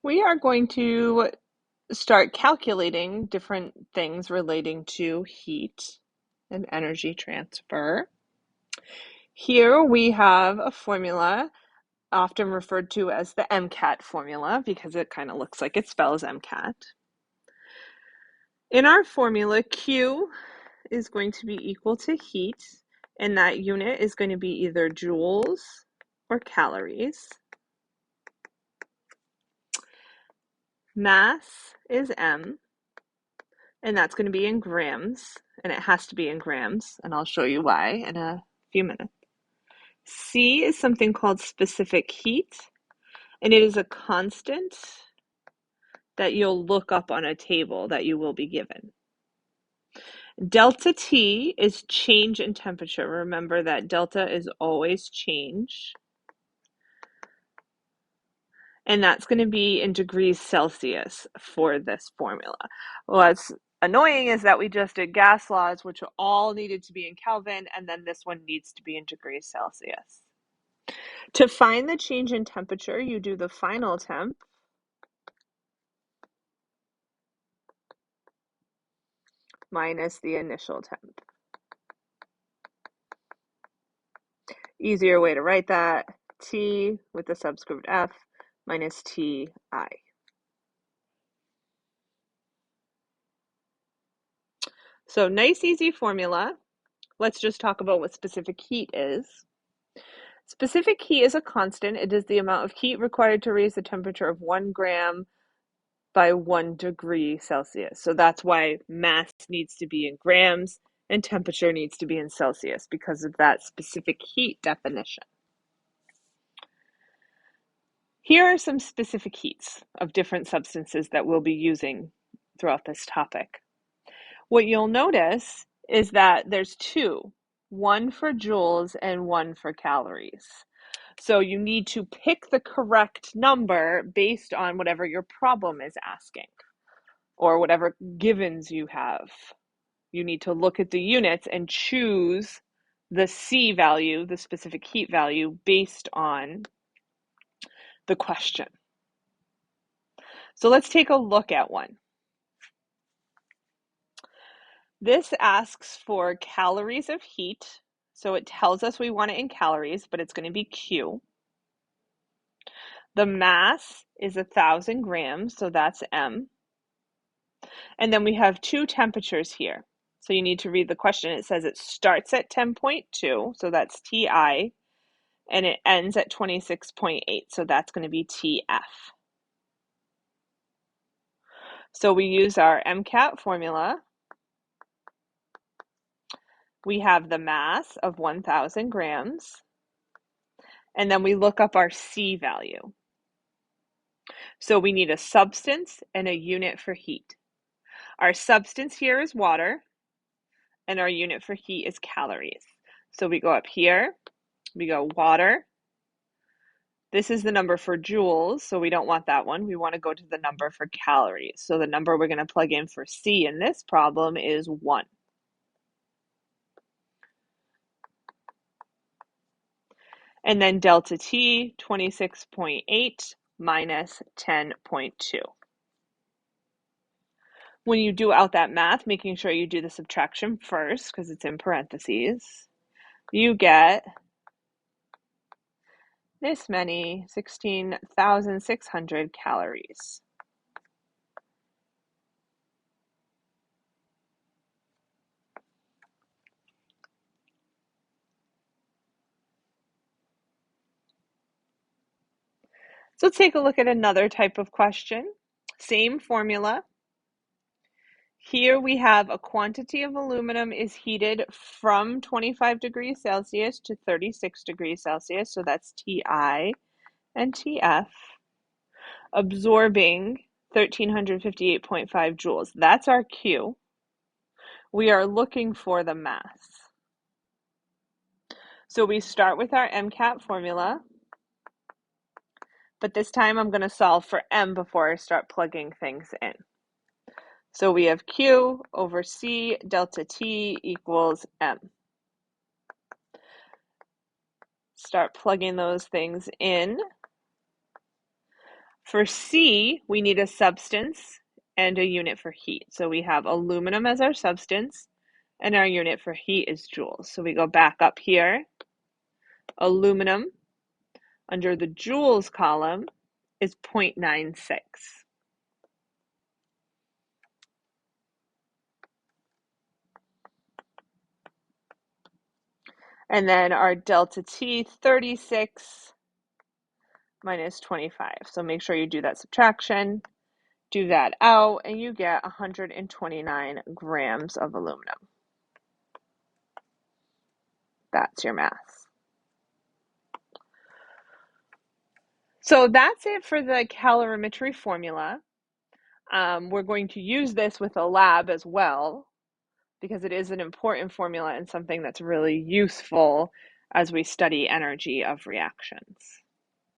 We are going to start calculating different things relating to heat and energy transfer. Here we have a formula often referred to as the MCAT formula because it kind of looks like it spells MCAT. In our formula, Q is going to be equal to heat, and that unit is going to be either joules or calories. Mass is M, and that's going to be in grams, and it has to be in grams, and I'll show you why in a few minutes. C is something called specific heat, and it is a constant that you'll look up on a table that you will be given. Delta T is change in temperature. Remember that delta is always change. And that's going to be in degrees Celsius for this formula. What's annoying is that we just did gas laws, which all needed to be in Kelvin, and then this one needs to be in degrees Celsius. To find the change in temperature, you do the final temp minus the initial temp. Easier way to write that, T with the subscript F minus Ti. So nice, easy formula. Let's just talk about what specific heat is. Specific heat is a constant. It is the amount of heat required to raise the temperature of 1 gram by 1 degree Celsius. So that's why mass needs to be in grams and temperature needs to be in Celsius because of that specific heat definition. Here are some specific heats of different substances that we'll be using throughout this topic. What you'll notice is that there's two, one for joules and one for calories. So you need to pick the correct number based on whatever your problem is asking or whatever givens you have. You need to look at the units and choose the C value, the specific heat value, based on the question. So let's take a look at one. This asks for calories of heat. So it tells us we want it in calories, but it's going to be Q. The mass is 1,000 grams, so that's M. And then we have two temperatures here. So you need to read the question. It says it starts at 10.2, so that's Ti, and it ends at 26.8, so that's going to be TF. So we use our MCAT formula. We have the mass of 1,000 grams, and then we look up our C value. So we need a substance and a unit for heat. Our substance here is water, and our unit for heat is calories. So we go up here, we go water. This is the number for joules, so we don't want that one. We want to go to the number for calories. So the number we're going to plug in for C in this problem is 1. And then delta T, 26.8 minus 10.2. When you do out that math, making sure you do the subtraction first because it's in parentheses, you get this many, 16,600 calories. So let's take a look at another type of question. Same formula. Here we have a quantity of aluminum is heated from 25 degrees Celsius to 36 degrees Celsius, so that's Ti and Tf, absorbing 1,358.5 joules. That's our Q. We are looking for the mass. So we start with our MCAT formula, but this time I'm going to solve for M before I start plugging things in. So we have Q over C delta T equals M. Start plugging those things in. For C, we need a substance and a unit for heat. So we have aluminum as our substance, and our unit for heat is joules. So we go back up here. Aluminum, under the joules column, is 0.96. And then our delta T, 36 minus 25. So make sure you do that subtraction, do that out, and you get 129 grams of aluminum. That's your math. So that's it for the calorimetry formula. We're going to use this with a lab as well, because it is an important formula and something that's really useful as we study energy of reactions.